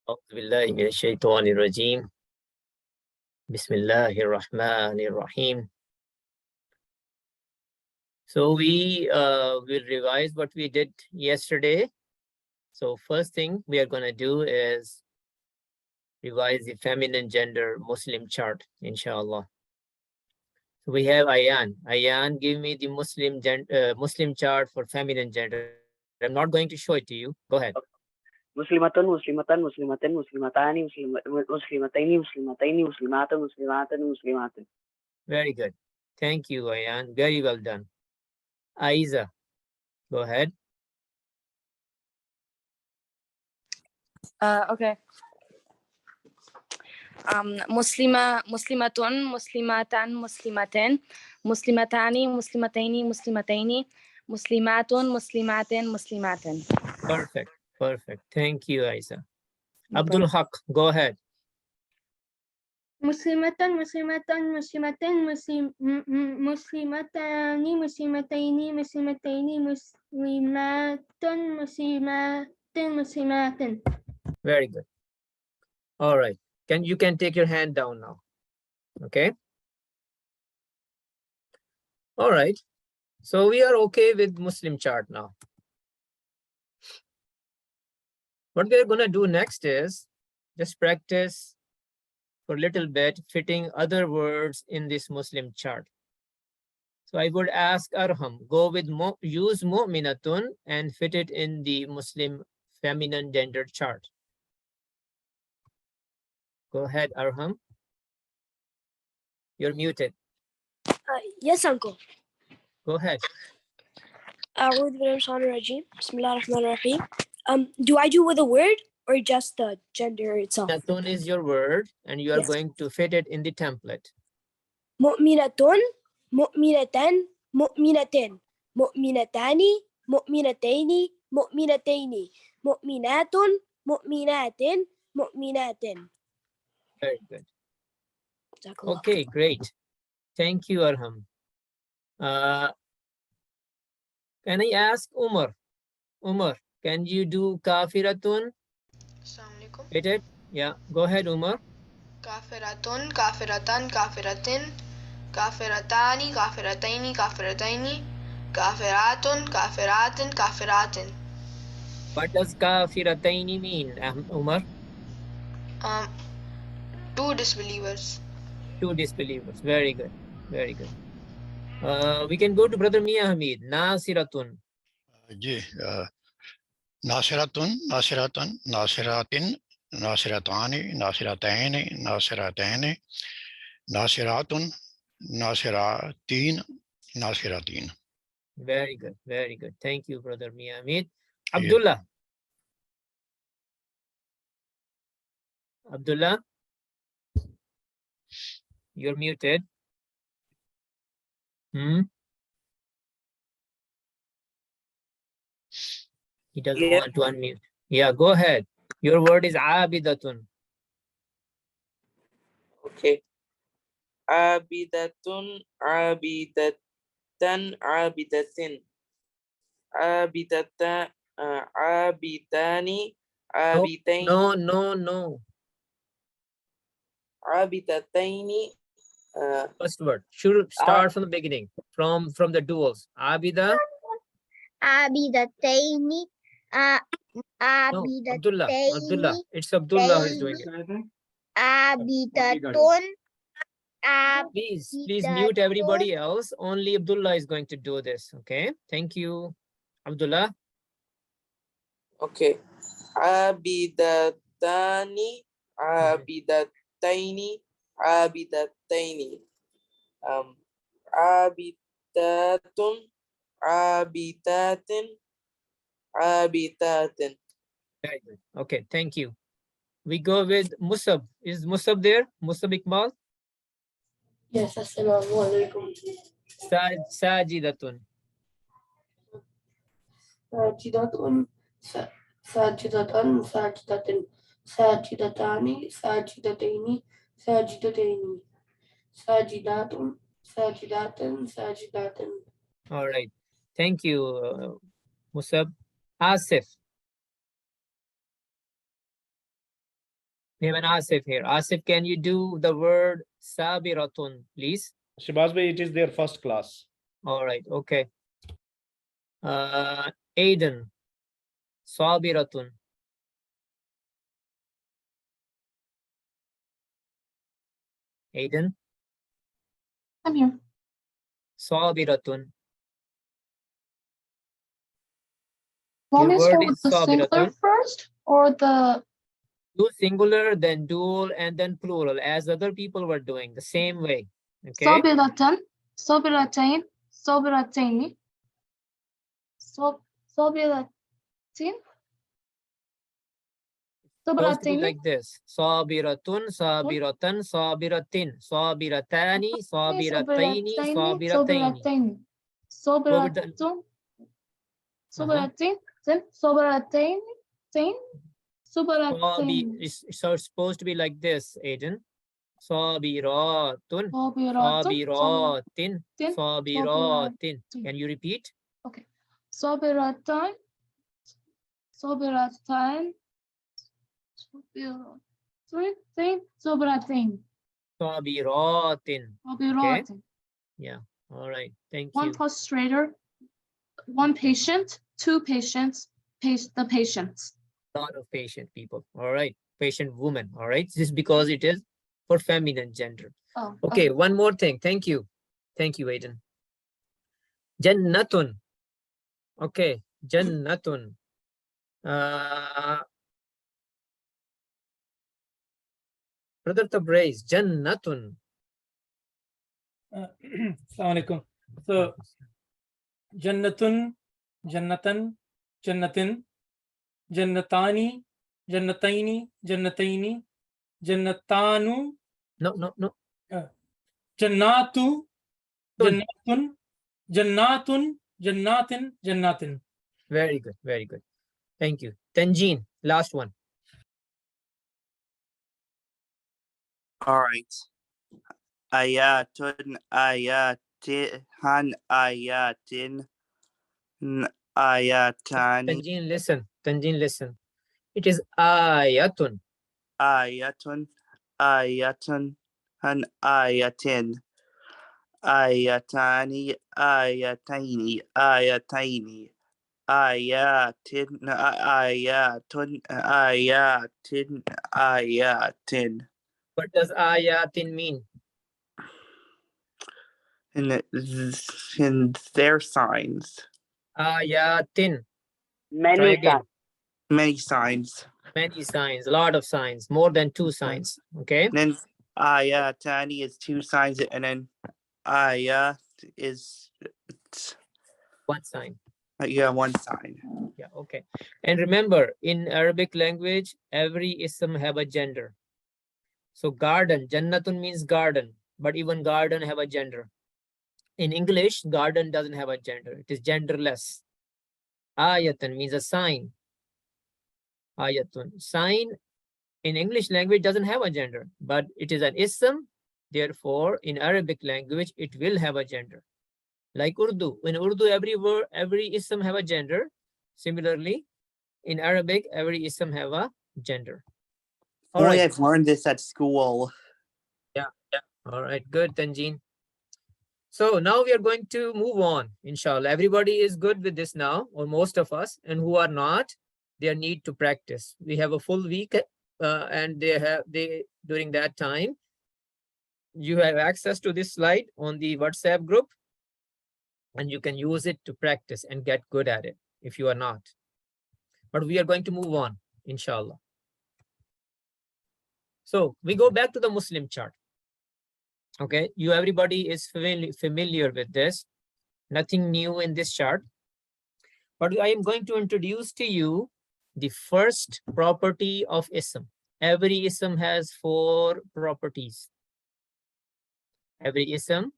أعوذ بالله من الشيطان الرجيم. بسم الله الرحمن الرحيم. So we will revise what we did yesterday. So first thing we are going to do is revise the feminine gender Muslim chart, inshallah. So we have Ayan. Ayan, give me the Muslim chart for feminine gender. I'm not going to show it to you. Go ahead. Muslimatun, muslimatan, muslimatin, muslimatani, muslimataini, muslimataini, muslimatun, muslimatan, muslimatun. Very good. Thank you, Ayan. Very well done. Aiza, go ahead. Okay. Muslimatun, muslimatan, muslimatin, muslimatani, muslimataini, muslimataini, muslimatun, muslimatin, muslimatin. Perfect. Perfect. Thank you, Aiza. Abdul Haq, go ahead. Muslimatan, muslimatan, muslimatin, muslimatani, muslimataini, muslimataini, muslimatun, muslimatin, muslimatin. Very good. All right. You can take your hand down now. Okay. All right. So we are okay with Muslim chart now. What we're going to do next is just practice for a little bit fitting other words in this Muslim chart. So I would ask Arham, go with use mu'minatun and fit it in the Muslim feminine gender chart. Go ahead, Arham. You're muted. Yes, uncle. Go ahead. Do I do with a word or just the gender itself? Mu'minatun is your word, and you are Yes. going to fit it in the template. Mu'minatun, mu'minatan, mu'minatin, mu'minatani, mu'minataini, mu'minataini, mu'minatun, mu'minatin, mu'minatin. Very good. Jazakallah. Okay, great. Thank you, Arham. Can I ask Umar? Umar, can you do kafiratun? Assalamualaikum. Hit it? Yeah, go ahead, Umar. Kafiratun, kafiratan, kafiratin, kafiratani, kafirataini, kafirataini, kafiratun, kafiratin, kafiratin. What does kafirataini mean, Umar? Two disbelievers. Two disbelievers. Very good. Very good. We can go to Brother Mia Hamid. Nasiratun. Ji नासिरतुन नासिरतन नासिरातिन नासिरतानी नासिरतैनि नासिरतैनि नासिरातुन नासिरातीन नासिरातीन. Very good. Very good. Thank you, Brother Mia Hamid. Abdullah. Abdullah, you're muted. He doesn't want to unmute. Yeah, go ahead. Your word is abidatun. Okay. Abidatun, abidatan, abidatin. Abidata, abidani, abitain. No. Abidataini. First word. Should start from the beginning. From the duals. Abida. Abidataini, No, Abdullah. It's Abdullah who's doing it. Abidatun, Please mute everybody else. Only Abdullah is going to do this. Okay. Thank you. Abdullah. Okay. Abidatani, abidataini, abidataini. Abidatun, abitatin, abitatin. Very good. Okay, thank you. We go with Musab. Is Musab there? Musab Iqbal? Yes, assalamu alaikum. Sajidatun. Sajidatun, sajidatan, sajidatin, sajidatani, sajidataini, sajidataini, sajidatun, sajidatin, sajidatin. All right. Thank you, Musab. Asif. We have an Asif here. Asif, can you do the word sabiratun, please? Shibaz bhai, it is their first class. All right, okay. Aiden, sabiratun. Aiden, I'm here. sabiratun. Want me Your to start word with is the singular sabiratun. first or the Do singular, then dual, and then plural, as other people were doing the same way. Okay. صابرة صابرتين صابرتين صابرتين Supposed to be صابرتين like this. Sabiratun, sabiratan, sabiratin, sabiratani, sabirataini, sabirataini. صابرتين صابرتين صابرتين صابرتين So it's supposed to be like this, Aiden. Sabiratun, صابرات sabiratin, sabiratin. Can you repeat? Okay. صابرتان صابرتان صابرتين صابرتين Sabiratin. Okay. صابرات. Yeah. All right. Thank One you. prostrator, one patient, two patients, the patients. Lot of patient people. All right. Patient woman. All right. This is because it is for feminine gender. Oh, Okay. One more thing. Thank you. Thank you, Aiden. Jannatun. Okay. Jannatun. Brother Tabriz. Jannatun. Assalamu alaikum. So, Jannatun, Jannatan, Jannatin, Jannatani, Jannataini, Jannataini, Jannatanu. No. Jannatu, Jannatun, Jannatun, Jannatin, Jannatin. Very good. Very good. Thank you. Tanjeen. Last one. All right. Ayatun, ayatihan, ayatin, ayatani. Tanjeen, listen. Tanjeen, listen. It is ayatun. Ayatun, ayatun, an ayatin. Ayatani, ayataini, ayataini. Ayatin, ayatun, ayatin, ayatin. What does ayatin mean? In their signs. Ayatin. Many signs. Many signs. Many signs, a lot of signs, more than 2 signs. Okay. And then ayatani is 2 signs, and then ayat is 1 sign. Yeah, 1 sign. Yeah, okay. And remember, in Arabic language, every ism have a gender. So garden, Jannatun means garden, but even garden have a gender. In English, garden doesn't have a gender. It is genderless. Ayatan means a sign. Ayatun. Sign in English language doesn't have a gender, but it is an ism. Therefore, in Arabic language, it will have a gender. Like Urdu. In Urdu, every word, every ism have a gender. Similarly, in Arabic, every ism have a gender. All right. I've learned this at school. Yeah. All right, good, Tanjeen. So now we are going to move on, inshallah. Everybody is good with this now, or most of us, and who are not, they need to practice. We have a full week, and during that time, you have access to this slide on the WhatsApp group, and you can use it to practice and get good at it if you are not. But we are going to move on, inshallah. So we go back to the Muslim chart. Okay, everybody is familiar with this. Nothing new in this chart. But I am going to introduce to you the first property of ism. Every ism has 4 properties. Every ism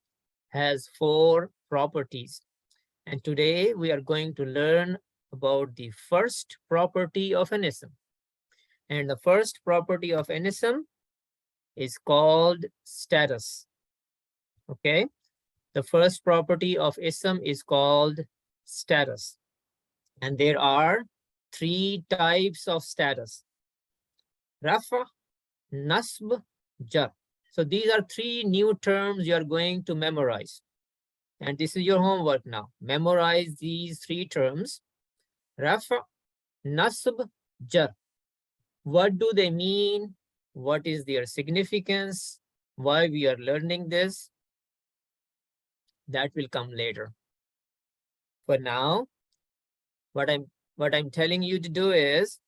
has 4 properties. And today we are going to learn about the first property of an ism. And the first property of an ism is called status. Okay, the first property of ism is called status. And there are 3 types of status: rafa, nasb, jar. So these are three new terms you are going to memorize. And this is your homework now. Memorize these three terms. Rafa, nasb, jar. What do they mean? What is their significance? Why we are learning this? That will come later. For now, what I'm telling you to do is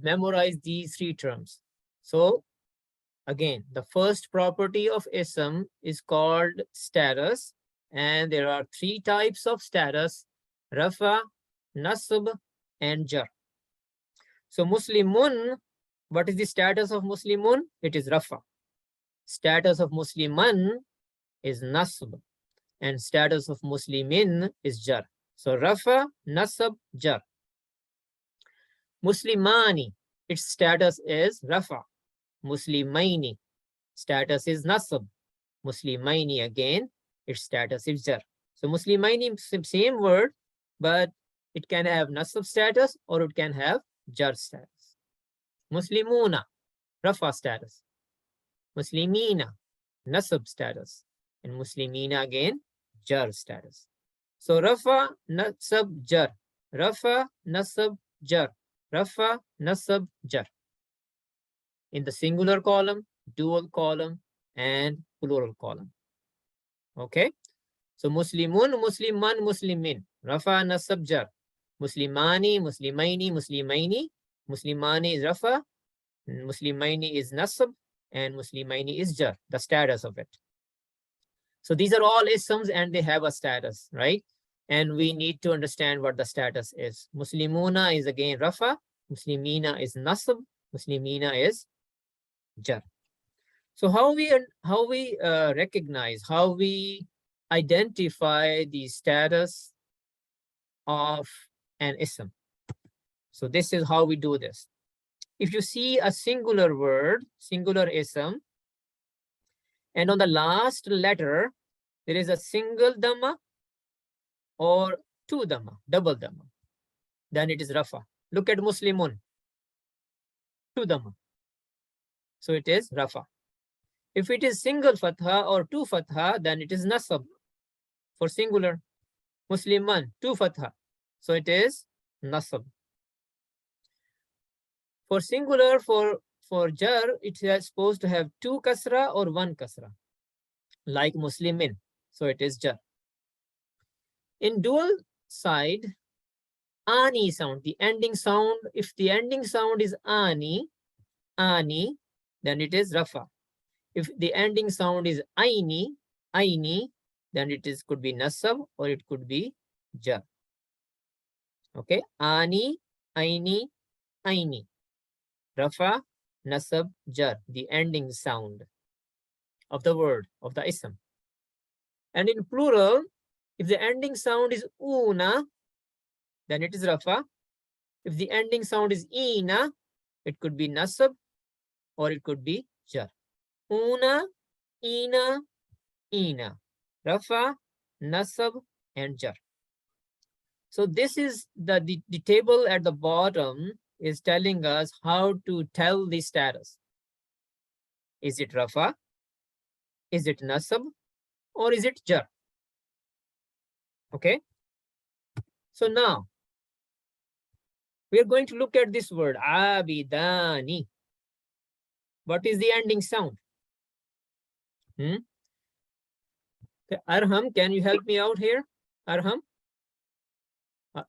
memorize these three terms. So again, the first property of ism is called status, and there are three types of status: rafa, nasb, and jar. So Muslimun, what is the status of Muslimun? It is rafa. Status of Musliman is nasb, and status of Muslimin is jar. So rafa, nasab, jar. Muslimani, its status is rafa. Muslimaini, status is nasab. Muslimaini again, its status is jar. So Muslimaini, same word, but it can have nasab status or it can have jar status. Muslimuna, rafa status. Muslimina, nasab status. And Muslimina again, jar status. So rafa, nasab, jar. Rafa, nasab, jar. Rafa, nasab, jar. In the singular column, dual column, and plural column. Okay? So Muslimun, Musliman, Muslimin. Rafa, nasab, jar. Muslimani, Muslimaini, Muslimaini. Muslimani is rafa. Muslimaini is nasab. And Muslimaini is jar, the status of it. So these are all isms and they have a status, right? And we need to understand what the status is. Muslimuna is again rafa. Muslimina is nasab. Muslimina is jar. So how we recognize, how we identify the status of an ism. So this is how we do this. If you see a singular word, singular ism, and on the last letter, there is a single dhamma or two dhamma, double dhamma, then it is rafa. Look at Muslimun, two dhamma. So it is rafa. If it is single fatha or two fatha, then it is nasab for singular. Musliman, two fatha. So it is nasab. For singular, for jar, it is supposed to have two kasra or one kasra, like Muslimin. So it is jar. In dual side, ani sound, the ending sound, if the ending sound is ani, then it is rafa. If the ending sound is aini, then it is could be nasab or it could be jar. Okay, ani, aini, aini. Rafa, nasab, jar, the ending sound of the word, of the ism. And in plural, if the ending sound is una, then it is rafa. If the ending sound is ina, it could be nasab or it could be jar. Una, ina, ina. Rafa, nasab, and jar. So this is the table at the bottom is telling us how to tell the status. Is it rafa? Is it nasab? Or is it jar? Okay. So now we are going to look at this word abidani. What is the ending sound? Okay. Arham, can you help me out here? Arham?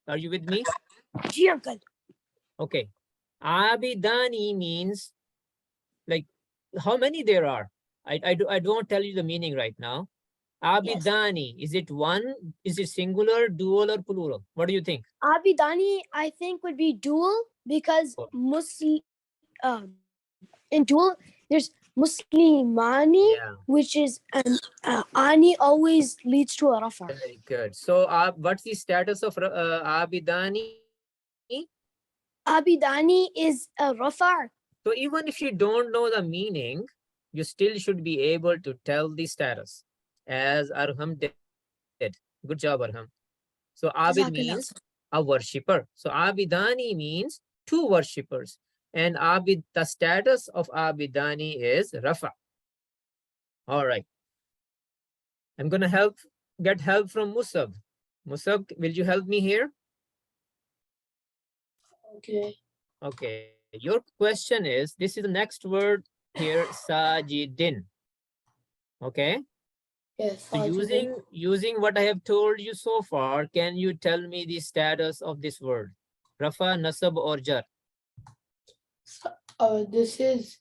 Are you with me? Ji, uncle. Okay. Abidani means like how many there are. I don't tell you the meaning right now. Abidani, yes. Is it one? Is it singular, dual, or plural? What do you think? Abidani, I think, would be dual because in dual there's Muslimani, which is ani always leads to a rafa. Very good. So what's the status of abidani? Abidani is a rafa. So even if you don't know the meaning, you still should be able to tell the status, as Arham did. Good job, Arham. So Abid means a worshipper. So Abidani means two worshippers. And abid, the status of abidani is rafa. All right. I'm going to get help from Musab. Musab, will you help me here? Okay. Okay. Your question is, this is the next word here, sajidin. Okay. Yes. So using what I have told you so far, can you tell me the status of this word? Rafa, nasab, or jar? This is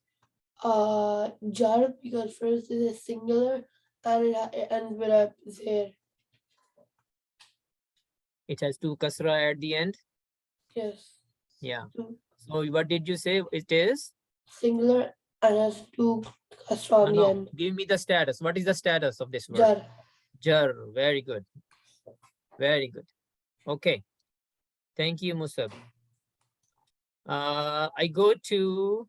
jar because first it is singular and it ends with a zir. It has two kasra at the end. Yes. Yeah. So what did you say it is? Singular and has two kasra on the end. Give me the status. What is the status of this word? Jar. Jar. Very good. Very good. Okay. Thank you, Musab. I go to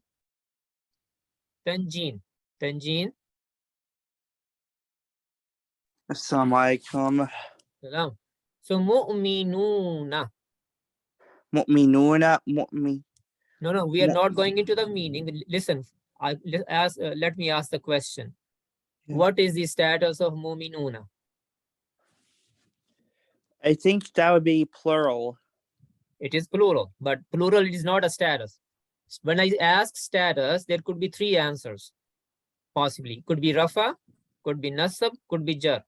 Tanjeen. Tanjeen. Assalamu alaikum. Salam. So mu'minuna. Mu'minuna, mu'min. No, we are not going into the meaning. Listen, let me ask the question. Yeah. What is the status of mu'minuna? I think that would be plural. It is plural, but plural is not a status. When I ask status, there could be three answers. Possibly. Could be rafa, could be nasab, could be jar.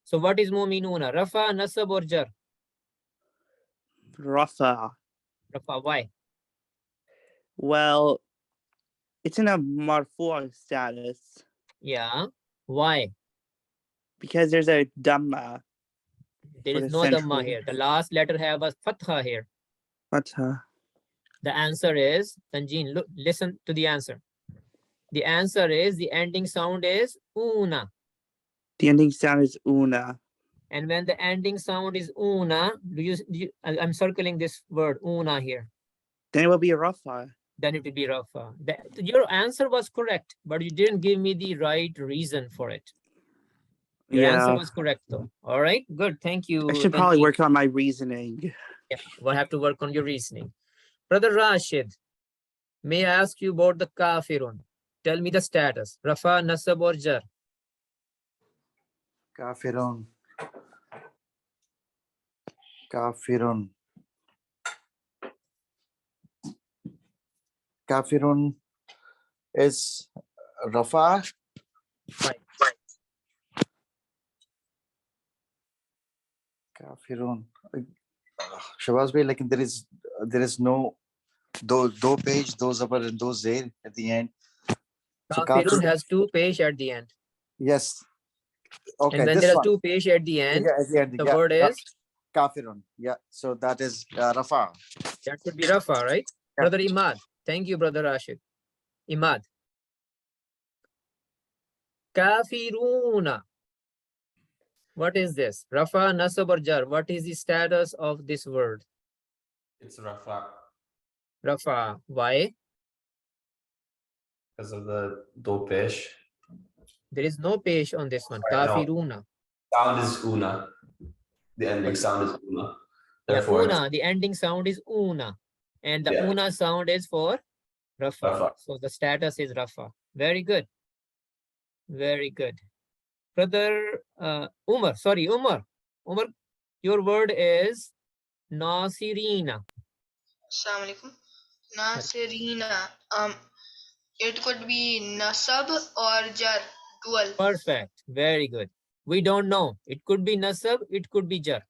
So what is mu'minuna? Rafa, nasab, or jar? Rafa. Rafa, why? Well, it's in a marfu' status. Yeah. Why? Because there's a dhamma. There is no dhamma here. The last letter have a fatha here. Fatha. The answer is, Tanjeen, look, listen to the answer. The answer is, the ending sound is una. The ending sound is una. And when the ending sound is una, I'm circling this word, una here. Then it will be a rafa. Then it will be rafa. Your answer was correct, but you didn't give me the right reason for it. Your answer was correct though. All right, good. Thank you. I should probably work on my reasoning. Yeah, we'll have to work on your reasoning. Brother Rashid, may I ask you about the kafirun? Tell me the status. Rafa, nasab, or jar? Kafirun. Kafirun. Kafirun is Rafa. Right. Kafirun. Shabazz bhai, like there is no do page, those upper and those there at the end. So Kafirun has two page at the end. Yes. Okay. And when there are two page at the end, the word is Kafirun. Yeah. So that is Rafa. That should be Rafa, right? Yeah. Brother Imad. Thank you, Brother Rashid. Imad. Kafiruna. What is this? Rafa, nasab, or jar? What is the status of this word? It's Rafa. Rafa. Why? Because of the do pesh. There is no pesh on this one. Kafiruna. Sound is una. The ending sound is una. Therefore, una. The ending sound is una. And the una sound is for Rafa. So the status is Rafa. Very good. Very good. Brother Umar, sorry, Umar, your word is Nasirina. Assalamu alaikum. Nasirina. It could be nasab or jar, dual. Perfect. Very good. We don't know. It could be nasab, it could be jar,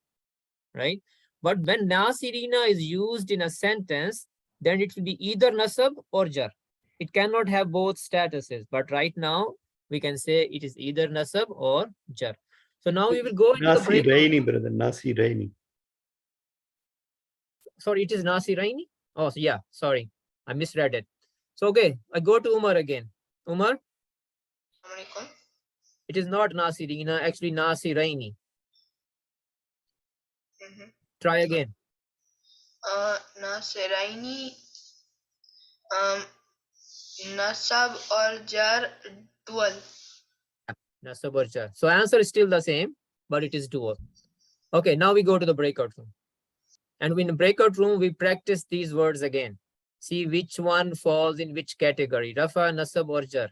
right? But when Nasirina is used in a sentence, then it will be either nasab or jar. It cannot have both statuses. But right now, we can say it is either nasab or jar. So now we will go into the break. Nasiraini, brother. Nasiraini. Sorry, it is Nasiraini? Oh, so yeah, sorry. I misread it. So, okay, I go to Umar again. Umar? It is not Nasirina, actually Nasiraini. Try again. Nasiraini. Nasab or jar, dual. Nasab or jar. So answer is still the same, but it is dual. Okay, now we go to the breakout room. And in the breakout room, we practice these words again. See which one falls in which category, Rafa, Nasab or Jar.